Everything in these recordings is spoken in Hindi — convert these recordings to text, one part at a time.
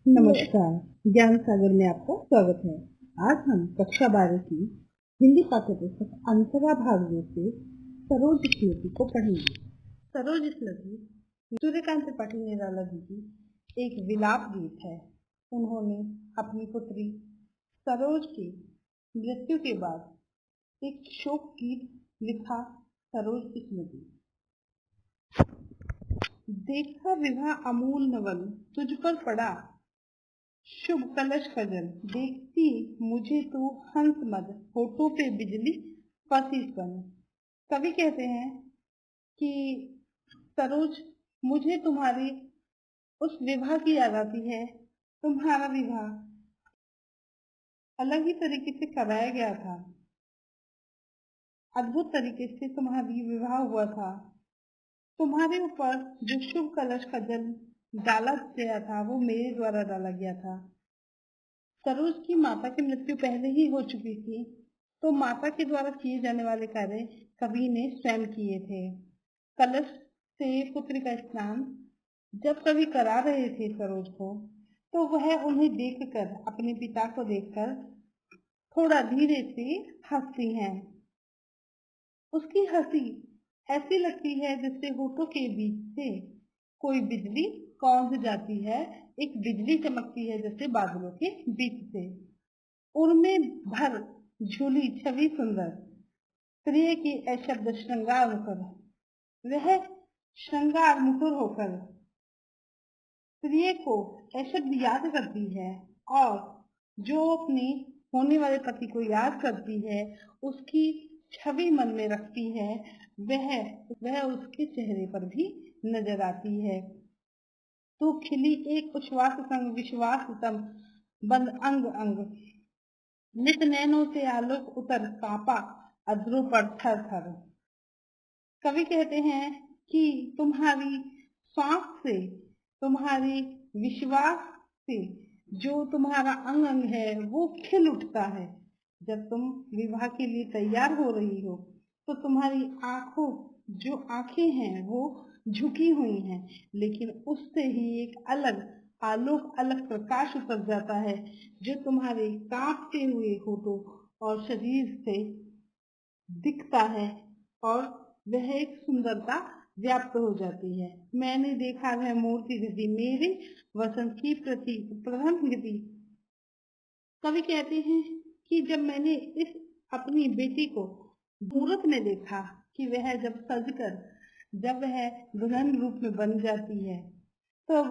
नमस्कार, ज्ञान सागर में आपका स्वागत है। आज हम कक्षा 12 की हिंदी पाठ्य पुस्तक अंतरा भाग 2 से सरोज स्मृति को पढ़ेंगे। सरोज स्मृति सूर्यकांत पाटिल निराला जी की एक विलाप गीत है। उन्होंने अपनी पुत्री सरोज की मृत्यु के बाद एक शोक गीत लिखा, सरोज स्मृति। देखा विवाह अमूल नवल तुझ पर पड़ा, शुभ कलश कजल देखती मुझे तो हंस मद, होठों पे बिजली फंसी सन। कवि कहते हैं कि सरोज, मुझे तुम्हारी उस विवाह की याद आती है। तुम्हारा विवाह अलग ही तरीके से कराया गया था, अद्भुत तरीके से तुम्हारी विवाह हुआ था। तुम्हारे ऊपर जो शुभ कलश का जल डाला गया था वो मेरे द्वारा डाला गया था। सरोज की माता की मृत्यु पहले ही हो चुकी थी, तो माता के द्वारा किए जाने वाले कार्य कवि ने स्वयं किए थे। कलश से पुत्र का स्नान जब कवि करा रहे थे सरोज को, तो वह उन्हें देखकर, अपने पिता को देखकर थोड़ा धीरे से हंसती हैं। उसकी हंसी ऐसी लगती है जैसे होठों के बीच से कोई बिजली कौंध जाती है, एक बिजली चमकती है जैसे बादलों के बीच से। उनमें भर झूली छवि सुंदर, प्रिय की अशब्द श्रृंगार होकर, वह श्रृंगार मुखर होकर प्रिय को अशब्द याद करती है, और जो अपने होने वाले पति को याद करती है, उसकी छवि मन में रखती है, वह उसके चेहरे पर भी नजर आती है। तो खिली एक उच्छ्वास संग विश्वास तम बंद अंग अंग, नित नैनों से आलोक उतर कापा अधरों पर थर थर। कवि कहते हैं कि तुम्हारी सांस से, तुम्हारी विश्वास से जो तुम्हारा अंग अंग है वो खिल उठता है। जब तुम विवाह के लिए तैयार हो रही हो तो तुम्हारी आंखों, जो आंखें हैं वो झुकी हुई हैं, लेकिन उससे ही एक अलग आलोक, अलग प्रकाश उतर जाता है, जो तुम्हारे कांपते हुए होठों और शरीर से दिखता है, और वह एक सुंदरता व्याप्त हो जाती है। मैंने देखा वह मूर्ति दीदी मेरे वसंत की प्रथम गति। कवि कहते हैं कि जब मैंने इस अपनी बेटी को मुहूर्त में देखा कि वह जब सजकर, जब वह दुल्हन रूप में बन जाती है, तो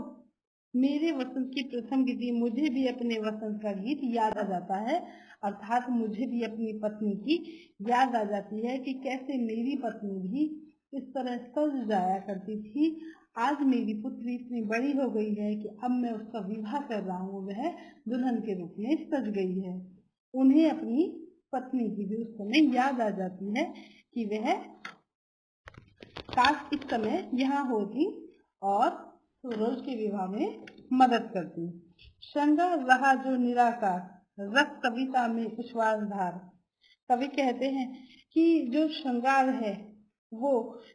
मेरे वसंत की प्रथम गीति, मुझे भी अपने वसंत का गीत याद आ जाता है। अर्थात मुझे भी अपनी पत्नी की याद आ जाती है कि कैसे मेरी पत्नी भी इस तरह सज जाया करती थी। आज मेरी पुत्री इतनी बड़ी हो गई है कि अब मैं उसका विवाह कर रहा हूँ, वह दुल्हन के रूप में सज गई है। उन्हें अपनी पत्नी की भी उस समय याद आ जाती है कि वह काश इस समय यहाँ होती और सरोज के विवाह में मदद करती। श्रृंगार रहा जो निराकार, रस कविता में उच्छ्वास धार। कवि कहते हैं कि जो श्रृंगार है वो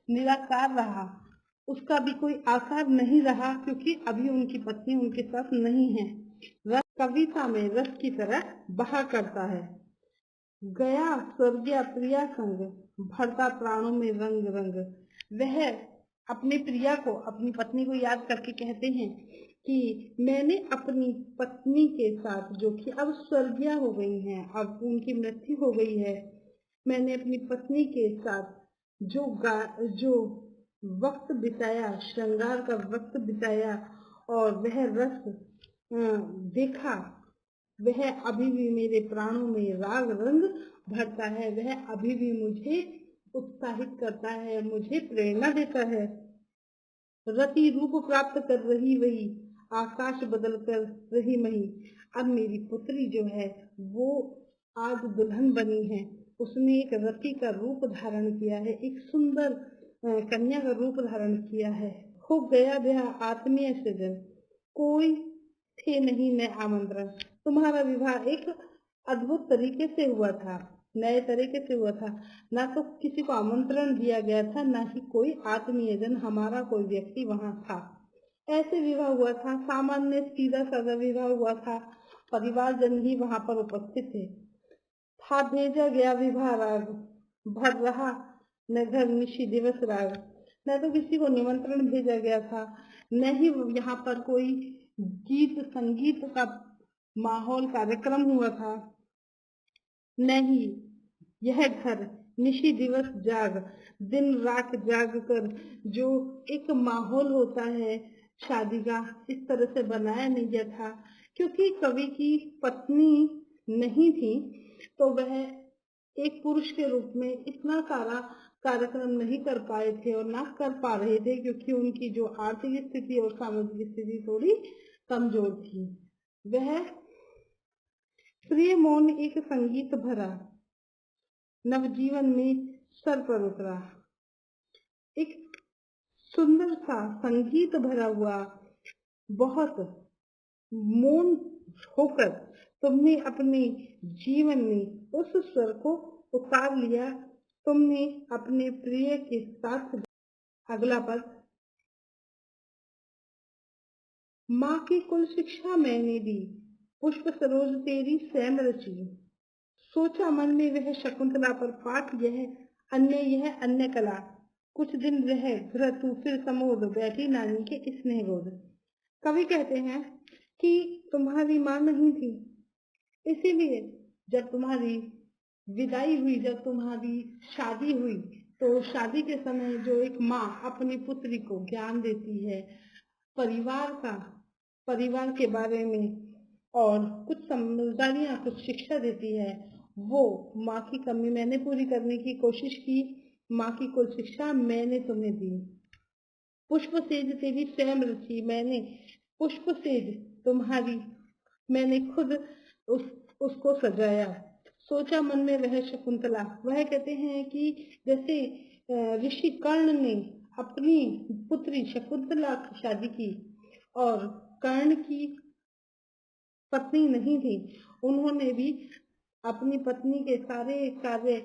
निराकार रहा, उसका भी कोई आकार नहीं रहा, क्योंकि अभी उनकी पत्नी उनके साथ नहीं है। रस कविता में रस की तरह बहा करता है। गया स्वर्गीय प्रिया संग, भरता प्राणों में रंग रंग। वह अपने प्रिया को, अपनी पत्नी को याद करके कहते हैं कि मैंने अपनी पत्नी के साथ, जो कि अब स्वर्गीय हो गई हैं, अब उनकी मृत्यु हो गई है, मैंने अपनी पत्नी के साथ जो वक्त बिताया, श्रृंगार का वक्त बिताया, और वह रस देखा, वह अभी भी मेरे प्राणों में राग रंग भरता है। वह अभी भी मुझे उत्साहित करता है, मुझे प्रेरणा देता है। रति रूप प्राप्त कर रही वही, आकाश बदल कर रही मही। अब मेरी पुत्री जो है वो आज दुल्हन बनी है, उसने एक रति का रूप धारण किया है, एक सुंदर कन्या का रूप धारण किया है। हो गया ब्याह आत्मीय सृजन, कोई थे नहीं मैं आमंत्रण। तुम्हारा विवाह एक अद्भुत तरीके से हुआ था, नए तरीके से हुआ था। ना तो किसी को आमंत्रण दिया गया था, ना ही कोई आत्मीयजन, हमारा कोई व्यक्ति वहां था। ऐसे विवाह हुआ था, सामान्य सीधा साधा विवाह हुआ था। परिवारजन ही वहां पर उपस्थित थे। था भेजा गया विवाह राग, भर रहा न घर निशी दिवस राग। न तो किसी को निमंत्रण भेजा गया था, न ही यहाँ पर कोई गीत संगीत का माहौल कार्यक्रम हुआ था, न ही यह घर निशी दिवस जाग, दिन रात जाग कर जो एक माहौल होता है शादी का, इस तरह से बनाया नहीं गया था। क्योंकि कवि की पत्नी नहीं थी तो वह एक पुरुष के रूप में इतना सारा कार्यक्रम नहीं कर पाए थे और ना कर पा रहे थे, क्योंकि उनकी जो आर्थिक स्थिति और सामाजिक स्थिति थोड़ी कमजोर थी। वह प्रिय मौन एक संगीत भरा, नवजीवन में सर पर उतरा। एक सुंदर सा संगीत भरा हुआ, बहुत मौन होकर तुमने अपने जीवन में उस स्वर को उतार लिया। तुमने अपने प्रिय के साथ। अगला पद, माँ की कुल शिक्षा मैंने दी, पुष्प सरोज तेरी सैम रची। सोचा मन में वह शकुंतला पर पाठ यह, अन्य कला। कुछ दिन रह घृतु फिर समोद, बैठी नानी के स्नेह गोद। कवि कहते हैं कि तुम्हारी माँ नहीं थी, इसीलिए जब तुम्हारी विदाई हुई, जब तुम्हारी शादी हुई, तो शादी के समय जो एक माँ अपनी पुत्री को ज्ञान देती है परिवार के बारे में और कुछ समझदारियां, कुछ शिक्षा देती है, वो माँ की कमी मैंने पूरी करने की कोशिश की। माँ की कुल शिक्षा मैंने तुम्हें दी। पुष्प सेज तेरी स्वयं रची, मैंने पुष्प सेज तुम्हारी मैंने खुद उसको सजाया। सोचा मन में वह शकुंतला, वह कहते हैं कि जैसे ऋषि कर्ण ने अपनी पुत्री शकुंतला की शादी की और कर्ण की पत्नी नहीं थी, उन्होंने भी अपनी पत्नी के सारे कार्य,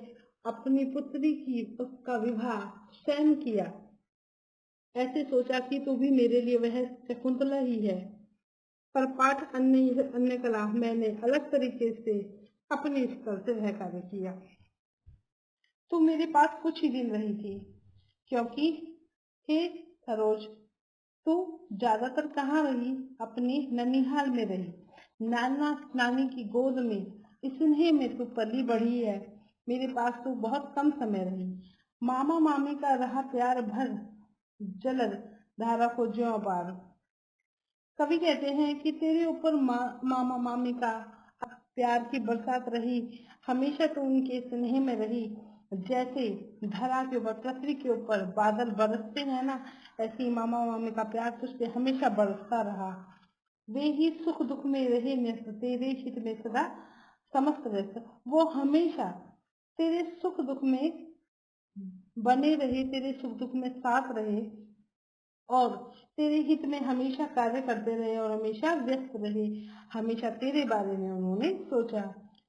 अपनी पुत्री की उसका विवाह स्वयं किया। ऐसे सोचा कि तू भी मेरे लिए वह शकुंतला ही है। पर पाठ अन्य कला, मैंने अलग तरीके से अपने स्तर से वह कार्य किया। तू मेरे पास कुछ ही दिन रही थी, क्योंकि हे सरोज, तू ज्यादातर कहाँ रही? अपने ननिहाल में रही, नाना नानी की गोद में, स्नेह में तू पली बढ़ी है। मेरे पास तू बहुत कम समय रही। मामा मामी का रहा प्यार भर, जलद धारा को ज्यों पार। कवि कहते हैं कि तेरे ऊपर मामा मामी का प्यार की बरसात रही, हमेशा तो उनके स्नेह में रही। जैसे धरा के ऊपर, पृथ्वी के ऊपर बादल बरसते हैं ना, ऐसे ही मामा मामी का प्यार तुझसे हमेशा बरसता रहा। वे ही सुख दुख में रहे न्यस्त, तेरे हित में सदा समस्त व्यस्त। वो हमेशा तेरे सुख दुख में बने रहे, तेरे सुख दुख में साथ रहे और तेरे हित में हमेशा कार्य करते रहे और हमेशा व्यस्त रहे। हमेशा तेरे बारे में उन्होंने सोचा।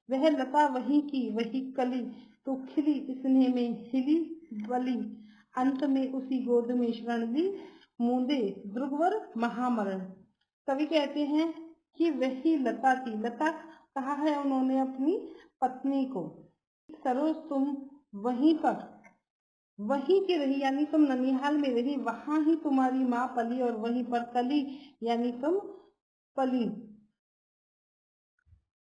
वह लता वही की वही कली, तो खिली स्नेह में हिली बली। अंत में उसी गोद में शरण ली, मूंदे ध्रुवर महामरण। कवि कहते हैं कि वही लता थी। लता कहा है उन्होंने अपनी पत्नी को। सरोज, तुम वहीं की रही, यानी तुम ननिहाल में रही, वहां ही तुम्हारी माँ पली और वहीं पर कली, यानी तुम पली।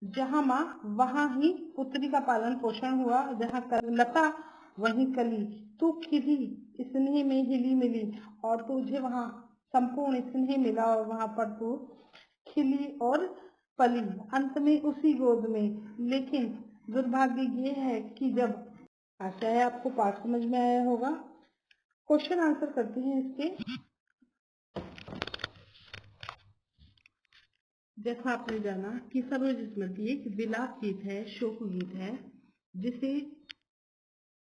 जहाँ माँ वहां ही पुत्री का पालन पोषण हुआ, जहाँ लता वहीं कली। तू खिली स्नेह में हिली मिली, और तुझे वहां संपूर्ण स्नेह मिला और वहां पर तू खिली और पली, अंत में उसी गोद में। लेकिन दुर्भाग्य ये है कि जब, आशा है आपको पाठ समझ में आया होगा। क्वेश्चन आंसर करते हैं इसके। जैसा आपने जाना कि सरोज स्मृति एक विलाप गीत है, शोक गीत है, जिसे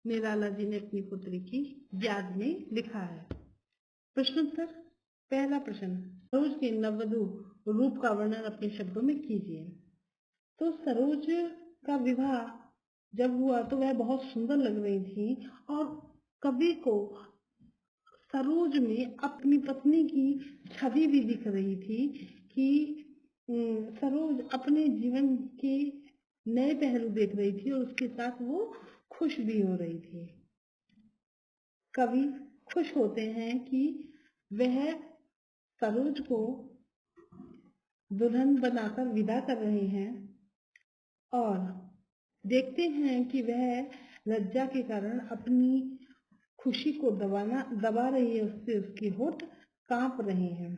निराला जी ने अपनी पुत्री की याद में लिखा है। प्रश्नोत्तर। पहला प्रश्न, सरोज के नववधु रूप का वर्णन अपने शब्दों में कीजिए। तो सरोज का विवाह जब हुआ तो वह बहुत सुंदर लग रही थी और कवि को सरोज में अपनी पत्नी की छवि भी दिख रही थी कि सरोज अपने जीवन के नए पहलू देख रही थी और उसके साथ वो खुश भी हो रही थी। कवि खुश होते हैं कि वह सरोज को दुल्हन बनाकर विदा कर रहे हैं और देखते हैं कि वह लज्जा के कारण अपनी खुशी को दबा रही है, उससे उसके होठ कांप रहे हैं।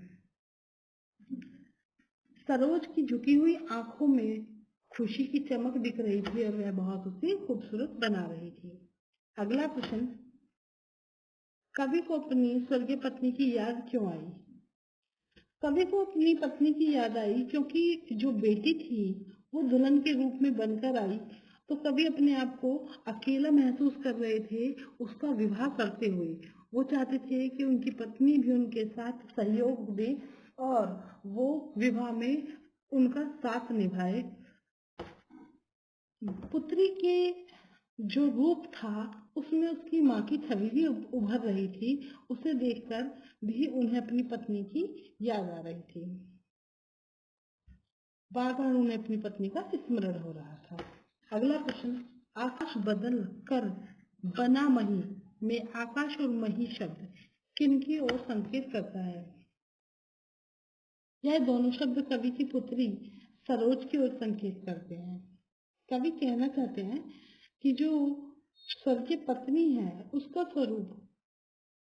सरोज की झुकी हुई आंखों में खुशी की चमक दिख रही थी और वह बहुत उसे खूबसूरत बना रही थी। अगला प्रश्न, कवि को अपनी स्वर्गीय पत्नी की याद क्यों आई? कवि को अपनी पत्नी की याद आई क्योंकि जो बेटी थी वो दुल्हन के रूप में बनकर आई, तो कवि अपने आप को अकेला महसूस कर रहे थे उसका विवाह करते हुए। वो चाहते थे कि उनकी पत्नी भी उनके साथ सहयोग दे और वो विवाह में उनका साथ निभाए। पुत्री के जो रूप था उसमें उसकी माँ की छवि भी उभर रही थी। उसे देखकर भी उन्हें अपनी पत्नी की याद आ रही थी। बार बार उन्हें अपनी पत्नी का स्मरण हो रहा था। अगला प्रश्न, आकाश बदल कर बना मही में आकाश और मही शब्द किनकी ओर संकेत करता है? यह दोनों शब्द कवि की पुत्री सरोज की ओर संकेत करते हैं। कवि कहना चाहते हैं कि जो स्वर्गीय पत्नी है उसका स्वरूप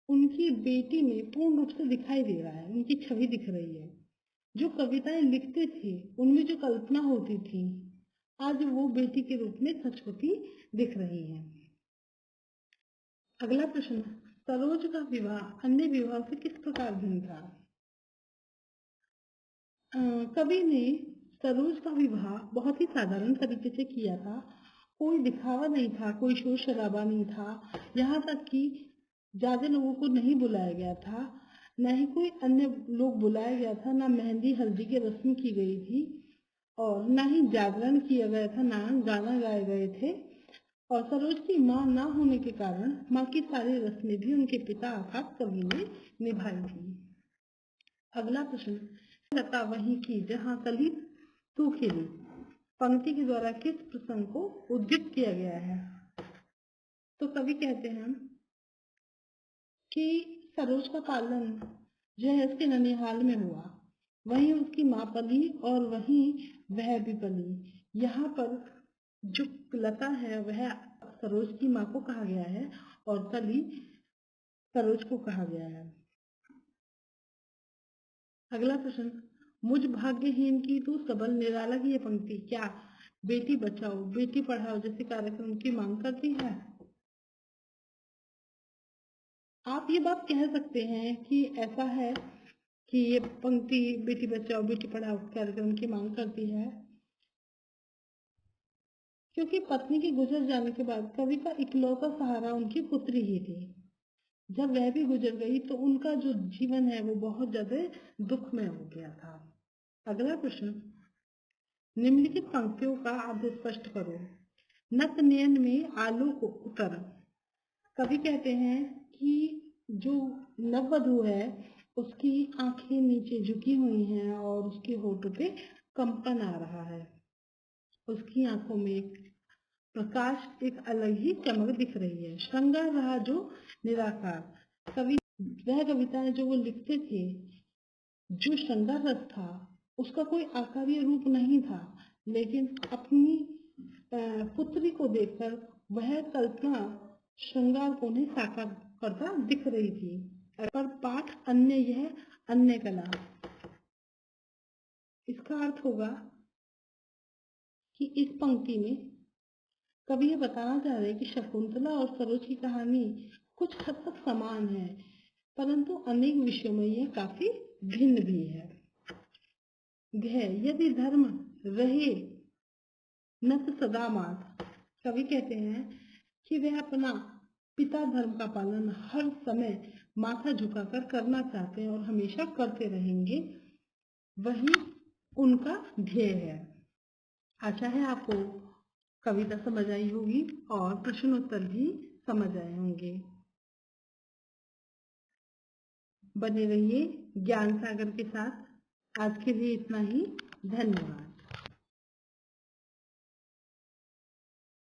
उनकी बेटी में पूर्ण रूप से दिखाई दे रहा है, उनकी छवि दिख रही है। जो कविताएं लिखते थे उनमें जो कल्पना होती थी आज वो बेटी के रूप में सच होती दिख रही है। अगला प्रश्न, सरोज का विवाह अन्य विवाह से किस प्रकार भिन्न था? कवि ने सरोज का विवाह बहुत ही साधारण तरीके से किया था। कोई दिखावा नहीं था, कोई शोर शराबा नहीं था, यहाँ तक कि ज्यादा लोगों को नहीं बुलाया गया था, न ही कोई अन्य लोग बुलाया गया था, न मेहंदी हल्दी की रस्म की गई थी और न ही जागरण किया गया था, न गाना गाए गए थे। और सरोज की माँ ना होने के कारण माँ की सारी रस्में भी उनके पिता अर्थात कवि ने निभाई थी। अगला प्रश्न, लता वहीं की जहाँ कली तू खिली पंक्ति के द्वारा किस प्रसंग को उद्धृत किया गया है? तो कवि कहते हैं कि सरोज का पालन जो है उसके ननिहाल में हुआ, वहीं उसकी माँ पली और वहीं वह भी पली। यहाँ पर जो लता है वह सरोज की माँ को कहा गया है और कली सरोज को कहा गया है। अगला प्रश्न, मुझ भाग्यहीन की तू सबल निराला की ये पंक्ति क्या बेटी बचाओ बेटी पढ़ाओ जैसे कार्यक्रम की मांग करती है? आप ये बात कह सकते हैं कि ऐसा है कि ये पंक्ति बेटी बचाओ बेटी पढ़ाओ कार्यक्रम की मांग करती है, क्योंकि पत्नी के गुजर जाने के बाद कवि का इकलौता सहारा उनकी पुत्री ही थी। जब वह भी गुजर गई तो उनका जो जीवन है वो बहुत ज्यादा दुखमय हो गया था। अगला प्रश्न, निम्नलिखित पंक्तियों का अर्थ स्पष्ट करो। नत नयन में आलू को उतर। कवि कहते हैं कि जो नववधु है उसकी आंखें नीचे झुकी हुई हैं और उसके होठों पे कंपन आ रहा है, उसकी आंखों में एक प्रकाश एक अलग ही चमक दिख रही है। श्रृंगार रहा जो निराकार। कवि वह कविताएं जो वो लिखते थे, जो श्रृंगार रस था उसका कोई आकारीय रूप नहीं था, लेकिन अपनी पुत्री को देखकर वह कल्पना श्रृंगार को उन्हें साकार करता दिख रही थी। पर पाठ अन्य यह अन्य कला, इसका अर्थ होगा कि इस पंक्ति में कवि ये बताना चाह रहे हैं कि शकुंतला और सरोज की कहानी कुछ हद तक समान है, परंतु अनेक विषयों में यह काफी भिन्न भी है। यदि धर्म रहे नत सदा मात। कवि कहते हैं कि वह अपना पिता धर्म का पालन हर समय माथा झुकाकर करना चाहते हैं और हमेशा करते रहेंगे, वही उनका ध्येय है। आशा है आपको कविता समझ आई होगी और प्रश्नोत्तर भी समझ आए होंगे। बने रहिए ज्ञान सागर के साथ। आज के लिए इतना ही। धन्यवाद।